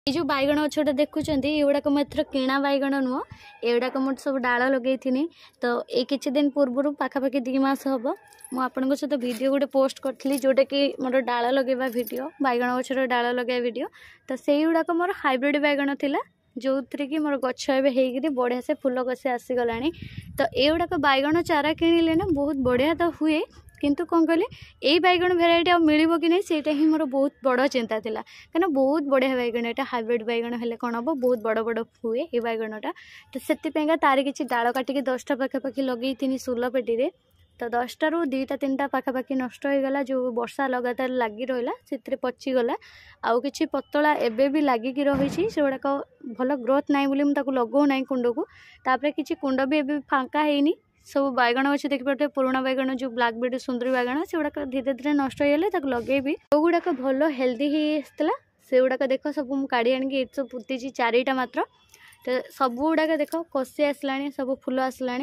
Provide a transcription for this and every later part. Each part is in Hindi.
ये जो बैगण गछटा देखुंत युवाक मुझे किणा बैगण नुह एगुड़ाक मुझे सब डाल लगे तो ये किसी दिन पूर्व पाखापाखि 2 मास हम मुझे सहित वीडियो गोटे पोस्ट करी जोटा कि मोर डाल लगेवा वीडियो बैगण गछर डाल लगे वीडियो तो से गुड़ाक मोर हाइब्रिड बैगण थिला जो थी कि मोर गछ एवं बढ़िया से फुल कषि आसीगला तो युवाक बैगण चारा किणिले ना बहुत बढ़िया तो हुए किंतु कौन कहले यही बैगण भेराइटी आ मिल कि नहीं से ही मोर बहुत बड़ चिंता था कहीं बहुत बढ़िया बैगण यहाँ हाइब्रिड बैगण हेल्ले कौन हम बहुत बड़ बड़ हुए ये बैगणटा तो से तार किसी डाल काटिक 10टा पाखापाखि लगे सोल पेटी तो 10टा रू 2टा 3टा पाखापाखि नष्ट हो गला जो वर्षा लगातार लगी रहा से पचिगला आउ कि पतला एबे भी लगिकी रही से गुड़ाक भल ग्रोथ ना बोली मुझे लगौ ना कुंड को तापर किसी कुंड भी एबे फांका है सब बैगण अच्छे देखिए पुराना बैगण जो ब्लैक बेडी सुंदरी बैगण से गुड़ाक धीरे धीरे नष्ट हो गले लगेबी तो गुड़ाक भल हेल्दी होता से गुड़ाक देख सब मुझे काढ़ी आनिकी सब पुती 4टा मात्र तो सब गुड़ाक देख कषि आसला सब फुल आसला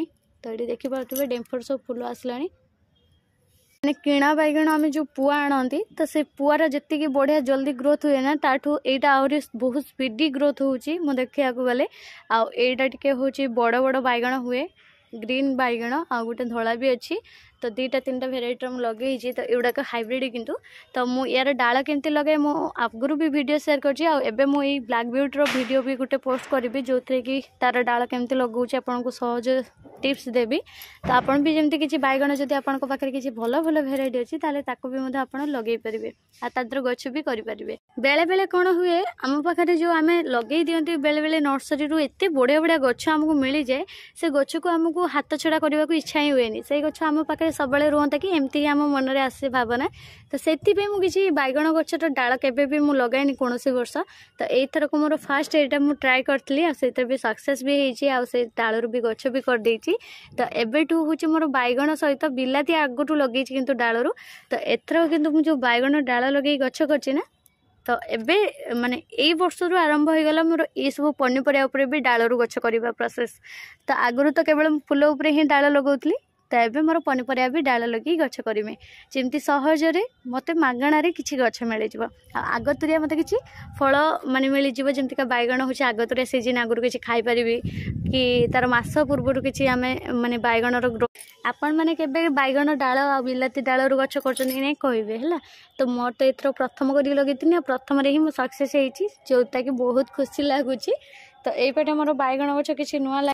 तो ये देखिपे डेम्फर सब फुल आसला मैंने किणा बैगण आम जो पुआ आणती तो से पुआर जी बढ़िया जल्दी ग्रोथ हुए ना ताठू यहाँ आहरी बहुत स्पीडी ग्रोथ होची मु देखा गले आईटा टे हूँ बड़ बड़ बैगण हुए ग्रीन बैगण आ गोटे धला भी अच्छी तो 2टा 3टा भेराइटी लगे तो युवाक हाइब्रिड किंतु तो मु यार डाल केमती लगे मु आगुरी भी वीडियो शेयर कर मुझे ब्लैक ब्यूटी वीडियो भी गोटे पोस्ट करी जो थे कि तार डाल केमती लगौचे आपको सहज टिप्स देवी तो आपन भी जमती किसी बैगण जदि आपन पाखे किसी भल भल भेराइटी अच्छी ताले ताको भी मधे आपन लगे पारे आदर गछ भी करें बेले बेले कौन हुए आम पाखे जो आम लगे दिखती बेले बेले नर्सरी रू एत बढ़िया बढ़िया गछ आमको मिल जाए से गछ को आमको हाथ छड़ा करने को इच्छा ही हुए से गछ आम पाखे सब रुहता कि एमती आम मन में आसे भावना तो से मुझे बैगण गछर डाल केबे भी मुझे लगाइनी कौन वर्ष तो एथर को मोर फास्ट यहाँ मुझे ट्राए करी से भी सक्सेस भी होती डालू भी गछ भी कर तो एबेठू हूँ मोर बैगण सहित बिलाती आगुठू लगे किंतु डालू तो एथर किंतु मुझे जो बैगण डाल लगे गछ करना तो एबे माने यही वर्ष रू आरंभ हो गला मोर ये सब पनीपरिया उपरे भी डालू गछ करवा प्रोसेस तो आगुरी तो केवल फूल उपरे ही डाल लगौली तो ये मोर पनीपरिया भी डाल लगे गछ करें जमी सहजरे मत मगणार किसी गछ मिल आगतुरिया मत कि फल माने मिल जमीका बैगण हूँ आगतुरिया सीजन आगुरी किसी खाईपारि कि तार मस पूर्व किसी आम माने बैगणर ग्रो आपण मैंने केबे बैगण डाल आ बिलाती डालू गछ कर नहीं कहे है तो मोर तो एथर प्रथम कर लगे प्रथम ही सक्सेस होता कि बहुत खुशी लगुच तो ये मोर बैगण गछ किसी नुआ